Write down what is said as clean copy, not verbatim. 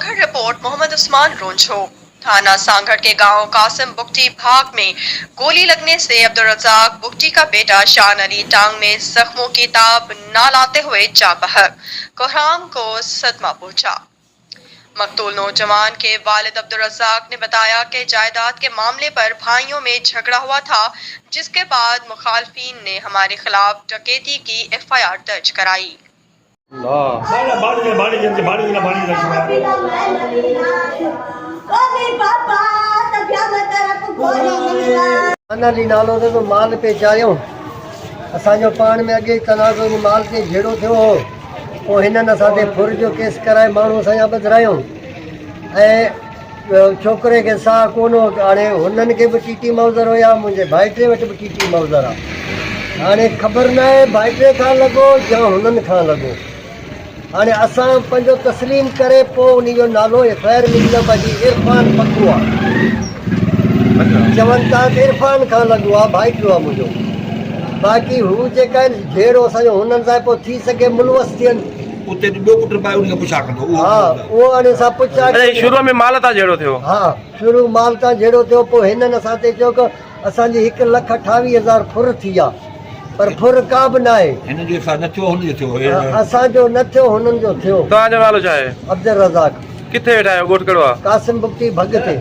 Sanghar report Mohammad Usman रोंझो। थाना सांगड़ के गांव कासिम बुगटी भाग में गोली लगने से अब्दुल रज़ाक बुगटी का बेटा शान अली टांग में जख्मों की ताब न लाते हुए जा बहक। कोहराम को सदमा पहुंचा। मकतूल नौजवान के वालिद अब्दुल रज़ाक ने बताया कि जायदाद के मामले पर भाइयों में झगड़ा हुआ था, जिसके बाद मुखालफिन ने हमारे खिलाफ डकैती की FIR दर्ज कराई। नालो तो माल पे चाहियो असांजो पाण में अॻे तनाज़ो माल ते झेड़ो थियो हो, पोइ हिननि असांते फुर जो केस कराए माण्हू असांजा ॿधायूं ऐं छोकिरे खे साह कोन हो। हाणे हुननि खे बि टीटी मौज़र हुया, मुंहिंजे भाइटे वटि बि टीटी मौज़र आहे। हाणे ख़बर न आहे भाइटे खां लॻो या हुननि खां लॻो। हाणे असां पंहिंजो तस्लीम करे पोइ उन जो नालो FIR मिली आहे इरफान पको आहे। चवनि था त इरफान खां लॻो आहे, भाइटियो आहे मुंहिंजो। बाक़ी हू जेका आहिनि जहिड़ो असांजो हुननि सां पोइ थी सघे मुलवस थियनि उते ॿियो पुट पाए उनखे पुछा कंदो। हा उहो हाणे असां पुछा शुरू में माल तां जहिड़ो थियो। हा शुरू माल तां जहिड़ो थियो, पोइ हिननि असां ते चयो की असांजी 1,28,000 फुर थी आहे, पर फुर का बि न आहे। हिन जो न थियो, हुन जो थियो, असांजो न थियो, हुननि जो थियो। तव्हांजो नालो छा आहे? अब्दुल रज़ाक। किथे वेठा आहियो? ॻोठ कहिड़ो आहे? कासिम बुगटी भग ते।